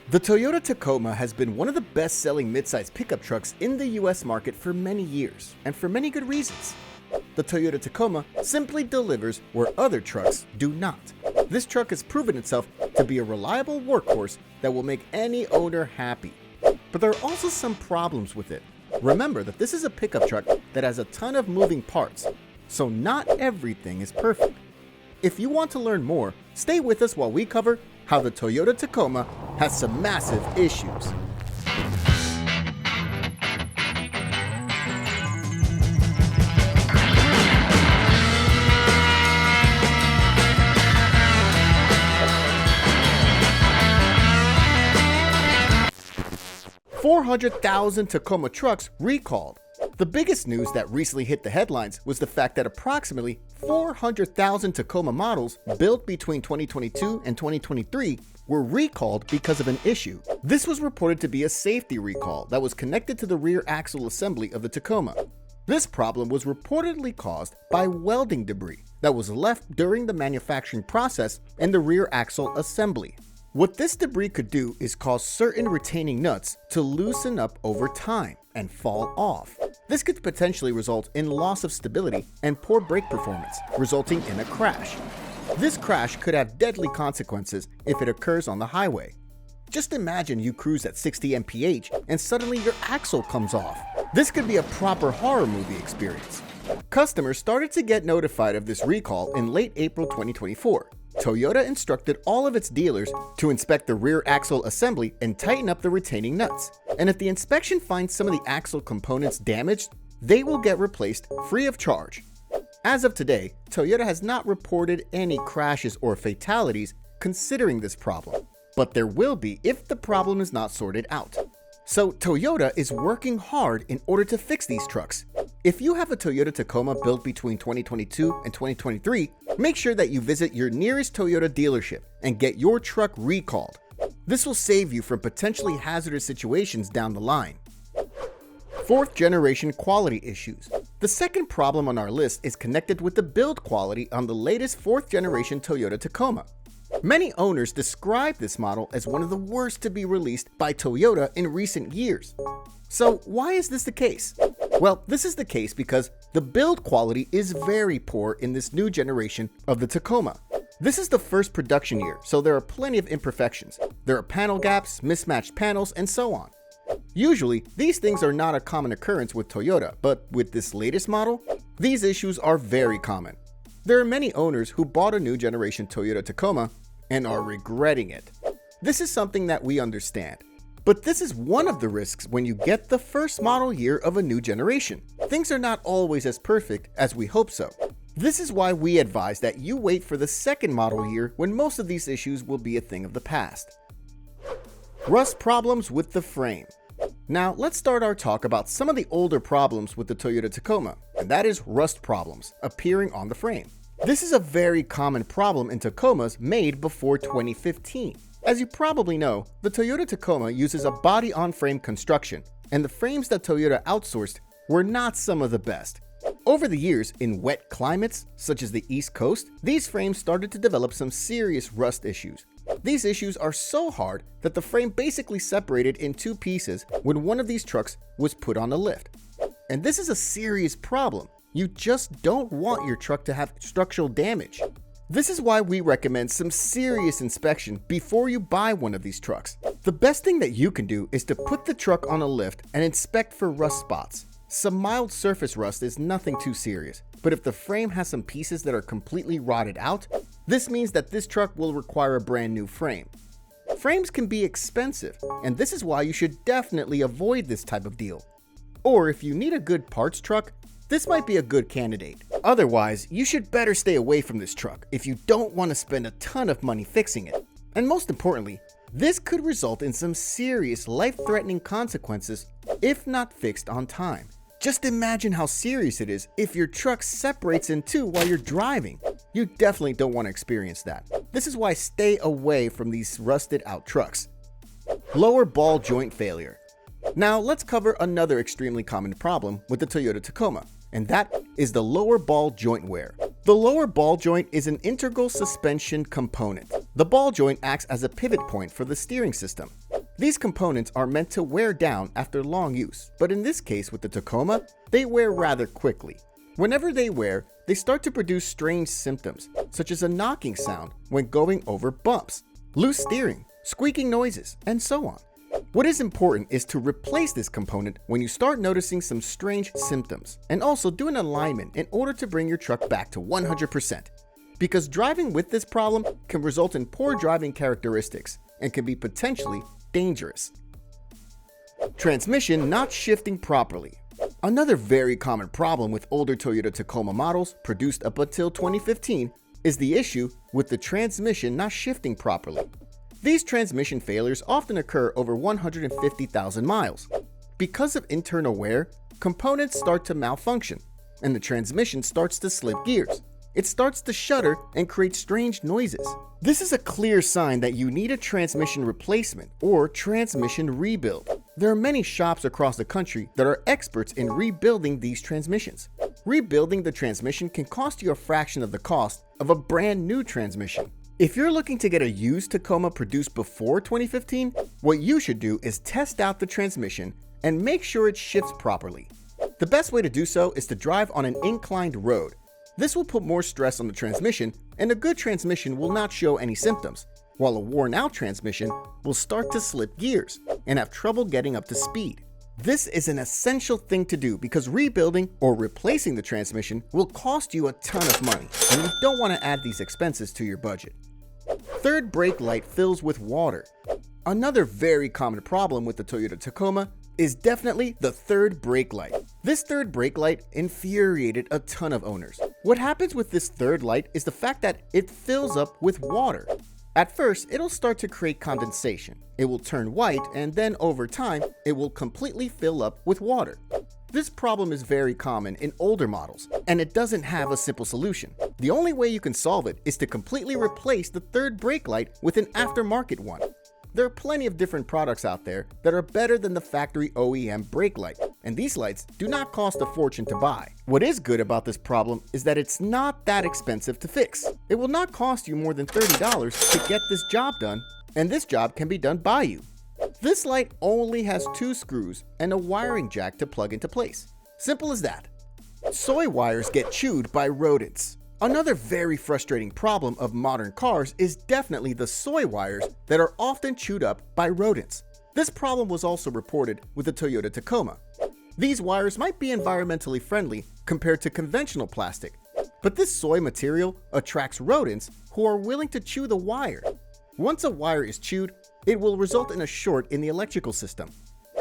The Toyota Tacoma has been one of the best-selling midsize pickup trucks in the US market for many years, and for many good reasons. The Toyota Tacoma simply delivers where other trucks do not. This truck has proven itself to be a reliable workhorse that will make any owner happy. But there are also some problems with it. Remember that this is a pickup truck that has a ton of moving parts, so not everything is perfect. If you want to learn more, stay with us while we cover how the Toyota Tacoma has some massive issues. $400,000 Tacoma trucks recalled. The biggest news that recently hit the headlines was the fact that approximately 400,000 Tacoma models built between 2022 and 2023 were recalled because of an issue. This was reported to be a safety recall that was connected to the rear axle assembly of the Tacoma. This problem was reportedly caused by welding debris that was left during the manufacturing process in the rear axle assembly. What this debris could do is cause certain retaining nuts to loosen up over time and fall off. This could potentially result in loss of stability and poor brake performance, resulting in a crash. This crash could have deadly consequences if it occurs on the highway. Just imagine you cruise at 60 mph and suddenly your axle comes off. This could be a proper horror movie experience. Customers started to get notified of this recall in late April 2024. Toyota instructed all of its dealers to inspect the rear axle assembly and tighten up the retaining nuts. And if the inspection finds some of the axle components damaged, they will get replaced free of charge. As of today, Toyota has not reported any crashes or fatalities considering this problem, but there will be if the problem is not sorted out. So Toyota is working hard in order to fix these trucks. If you have a Toyota Tacoma built between 2022 and 2023, make sure that you visit your nearest Toyota dealership and get your truck recalled. This will save you from potentially hazardous situations down the line. Fourth generation quality issues. The second problem on our list is connected with the build quality on the latest fourth generation Toyota Tacoma. Many owners describe this model as one of the worst to be released by Toyota in recent years. So why is this the case? Well, this is the case because the build quality is very poor in this new generation of the Tacoma. This is the first production year, so there are plenty of imperfections. There are panel gaps, mismatched panels, and so on. Usually, these things are not a common occurrence with Toyota, but with this latest model, these issues are very common. There are many owners who bought a new generation Toyota Tacoma and are regretting it. This is something that we understand. But this is one of the risks when you get the first model year of a new generation. Things are not always as perfect as we hope so. This is why we advise that you wait for the second model year when most of these issues will be a thing of the past. Rust problems with the frame. Now let's start our talk about some of the older problems with the Toyota Tacoma, and that is rust problems appearing on the frame. This is a very common problem in Tacomas made before 2015. As you probably know, the Toyota Tacoma uses a body-on-frame construction, and the frames that Toyota outsourced were not some of the best. Over the years, in wet climates, such as the East Coast, these frames started to develop some serious rust issues. These issues are so hard that the frame basically separated in two pieces when one of these trucks was put on a lift. And this is a serious problem. You just don't want your truck to have structural damage. This is why we recommend some serious inspection before you buy one of these trucks. The best thing that you can do is to put the truck on a lift and inspect for rust spots. Some mild surface rust is nothing too serious, but if the frame has some pieces that are completely rotted out, this means that this truck will require a brand new frame. Frames can be expensive, and this is why you should definitely avoid this type of deal. Or if you need a good parts truck, this might be a good candidate. Otherwise, you should better stay away from this truck if you don't want to spend a ton of money fixing it. And most importantly, this could result in some serious life-threatening consequences if not fixed on time. Just imagine how serious it is if your truck separates in two while you're driving. You definitely don't want to experience that. This is why stay away from these rusted out trucks. Lower ball joint failure. Now let's cover another extremely common problem with the Toyota Tacoma, and that is the lower ball joint wear. The lower ball joint is an integral suspension component. The ball joint acts as a pivot point for the steering system. These components are meant to wear down after long use, but in this case with the Tacoma, they wear rather quickly. Whenever they wear, they start to produce strange symptoms, such as a knocking sound when going over bumps, loose steering, squeaking noises, and so on. What is important is to replace this component when you start noticing some strange symptoms, and also do an alignment in order to bring your truck back to 100%. Because driving with this problem can result in poor driving characteristics and can be potentially dangerous. Transmission not shifting properly. Another very common problem with older Toyota Tacoma models produced up until 2015 is the issue with the transmission not shifting properly. These transmission failures often occur over 150,000 miles. Because of internal wear, components start to malfunction, and the transmission starts to slip gears. It starts to shudder and create strange noises. This is a clear sign that you need a transmission replacement or transmission rebuild. There are many shops across the country that are experts in rebuilding these transmissions. Rebuilding the transmission can cost you a fraction of the cost of a brand new transmission. If you're looking to get a used Tacoma produced before 2015, what you should do is test out the transmission and make sure it shifts properly. The best way to do so is to drive on an inclined road. This will put more stress on the transmission, and a good transmission will not show any symptoms, while a worn-out transmission will start to slip gears and have trouble getting up to speed. This is an essential thing to do because rebuilding or replacing the transmission will cost you a ton of money, and you don't want to add these expenses to your budget. Third brake light fills with water. Another very common problem with the Toyota Tacoma is definitely the third brake light. This third brake light infuriated a ton of owners. What happens with this third light is the fact that it fills up with water. At first, it'll start to create condensation. It will turn white, and then over time, it will completely fill up with water. This problem is very common in older models, and it doesn't have a simple solution. The only way you can solve it is to completely replace the third brake light with an aftermarket one. There are plenty of different products out there that are better than the factory OEM brake light, and these lights do not cost a fortune to buy. What is good about this problem is that it's not that expensive to fix. It will not cost you more than $30 to get this job done, and this job can be done by you. This light only has 2 screws and a wiring jack to plug into place. Simple as that. Soy wires get chewed by rodents. Another very frustrating problem of modern cars is definitely the soy wires that are often chewed up by rodents. This problem was also reported with the Toyota Tacoma. These wires might be environmentally friendly compared to conventional plastic, but this soy material attracts rodents who are willing to chew the wire. Once a wire is chewed, it will result in a short in the electrical system.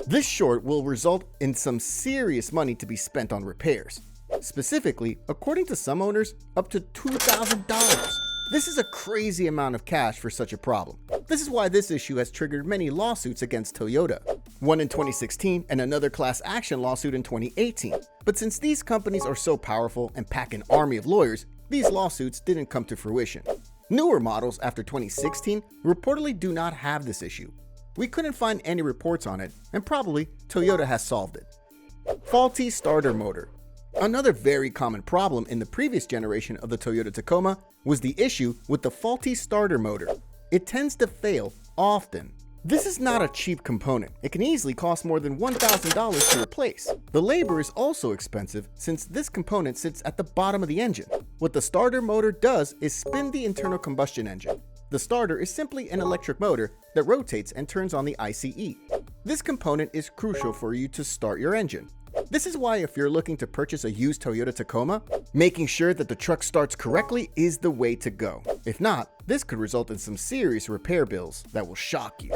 This short will result in some serious money to be spent on repairs. Specifically, according to some owners, up to $2,000. This is a crazy amount of cash for such a problem. This is why this issue has triggered many lawsuits against Toyota. One in 2016 and another class action lawsuit in 2018. But since these companies are so powerful and pack an army of lawyers, these lawsuits didn't come to fruition. Newer models after 2016 reportedly do not have this issue. We couldn't find any reports on it, and probably Toyota has solved it. Faulty starter motor. Another very common problem in the previous generation of the Toyota Tacoma was the issue with the faulty starter motor. It tends to fail often. This is not a cheap component. It can easily cost more than $1,000 to replace. The labor is also expensive since this component sits at the bottom of the engine. What the starter motor does is spin the internal combustion engine. The starter is simply an electric motor that rotates and turns on the ICE. This component is crucial for you to start your engine. This is why if you're looking to purchase a used Toyota Tacoma, making sure that the truck starts correctly is the way to go. If not, this could result in some serious repair bills that will shock you.